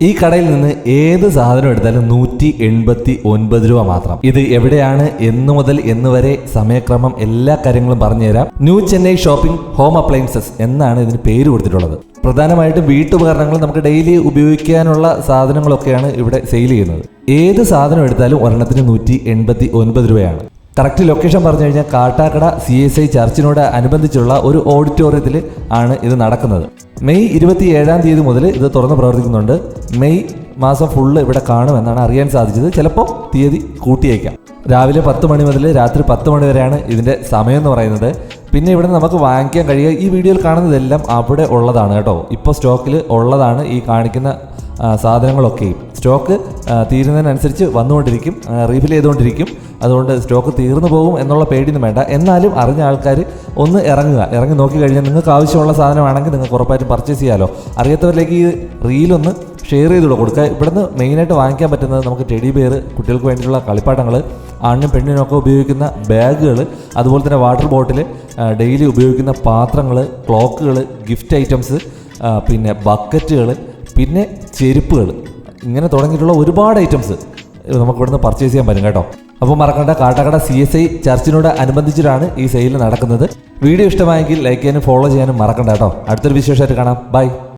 ഈ കടയിൽ നിന്ന് ഏത് സാധനം എടുത്താലും 189 രൂപ മാത്രം. ഇത് എവിടെയാണ്, എന്നു മുതൽ എന്ന് വരെ, സമയക്രമം, എല്ലാ കാര്യങ്ങളും പറഞ്ഞുതരാം. New Chennai shopping home appliances എന്നാണ് ഇതിന് പേര് കൊടുത്തിട്ടുള്ളത്. പ്രധാനമായിട്ടും വീട്ടുപകരണങ്ങൾ, നമുക്ക് ഡെയിലി ഉപയോഗിക്കാനുള്ള സാധനങ്ങളൊക്കെയാണ് ഇവിടെ സെയിൽ ചെയ്യുന്നത്. ഏത് സാധനം എടുത്താലും ഒരെണ്ണത്തിന് 189 രൂപയാണ്. കറക്റ്റ് ലൊക്കേഷൻ പറഞ്ഞു കഴിഞ്ഞാൽ കാട്ടാക്കട CSI ചർച്ചിനോട് അനുബന്ധിച്ചുള്ള ഒരു ഓഡിറ്റോറിയത്തിൽ ആണ് ഇത് നടക്കുന്നത്. മെയ് 27-ാം തീയതി മുതൽ ഇത് തുറന്ന് പ്രവർത്തിക്കുന്നുണ്ട്. മെയ് മാസം ഫുള്ള് ഇവിടെ കാണുമെന്നാണ് അറിയാൻ സാധിച്ചത്. ചിലപ്പോൾ തീയതി കൂട്ടിയേക്കാം. രാവിലെ 10 മണി മുതൽ രാത്രി 10 മണി വരെയാണ് ഇതിൻ്റെ സമയം എന്ന് പറയുന്നത്. പിന്നെ ഇവിടെ നമുക്ക് വാങ്ങിക്കാൻ കഴിയുക, ഈ വീഡിയോയിൽ കാണുന്നതെല്ലാം അവിടെ ഉള്ളതാണ് കേട്ടോ. ഇപ്പോൾ സ്റ്റോക്കിൽ ഉള്ളതാണ് ഈ കാണിക്കുന്ന സാധനങ്ങളൊക്കെയും. സ്റ്റോക്ക് തീരുന്നതിനനുസരിച്ച് വന്നുകൊണ്ടിരിക്കും, റീഫിൽ ചെയ്തുകൊണ്ടിരിക്കും. അതുകൊണ്ട് സ്റ്റോക്ക് തീർന്നു പോകും എന്നുള്ള പേടിയൊന്നും വേണ്ട. എന്നാലും അറിഞ്ഞ ആൾക്കാർ ഒന്ന് ഇറങ്ങി നോക്കി കഴിഞ്ഞാൽ നിങ്ങൾക്ക് ആവശ്യമുള്ള സാധനമാണെങ്കിൽ നിങ്ങൾക്ക് ഉറപ്പായിട്ടും പർച്ചേസ് ചെയ്യാമല്ലോ. അറിയാത്തവരിലേക്ക് ഈ റീലൊന്ന് ഷെയർ ചെയ്തുകൂടെ കൊടുക്കുക. ഇവിടുന്ന് മെയിനായിട്ട് വാങ്ങിക്കാൻ പറ്റുന്നത് നമുക്ക് ടെഡി ബെയർ, കുട്ടികൾക്ക് വേണ്ടിയിട്ടുള്ള കളിപ്പാട്ടങ്ങൾ, ആണിനും പെണ്ണിനും ഒക്കെ ഉപയോഗിക്കുന്ന ബാഗുകൾ, അതുപോലെ തന്നെ വാട്ടർ ബോട്ടിൽ, ഡെയിലി ഉപയോഗിക്കുന്ന പാത്രങ്ങൾ, ക്ലോക്കുകൾ, ഗിഫ്റ്റ് ഐറ്റംസ്, പിന്നെ ബക്കറ്റുകൾ, പിന്നെ ചെരുപ്പുകൾ, ഇങ്ങനെ തുടങ്ങിയിട്ടുള്ള ഒരുപാട് ഐറ്റംസ് നമുക്ക് ഇവിടുന്ന് പർച്ചേസ് ചെയ്യാൻ പറ്റും കേട്ടോ. അപ്പോൾ മറക്കണ്ട, കാട്ടാക്കട CSI ചർച്ചിനോട് അനുബന്ധിച്ചിട്ടാണ് ഈ സെയിൽ നടക്കുന്നത്. വീഡിയോ ഇഷ്ടമായെങ്കിൽ ലൈക്ക് ചെയ്യാനും ഫോളോ ചെയ്യാനും മറക്കണ്ട കേട്ടോ. അടുത്തൊരു വിശേഷമായിട്ട് കാണാം. ബൈ.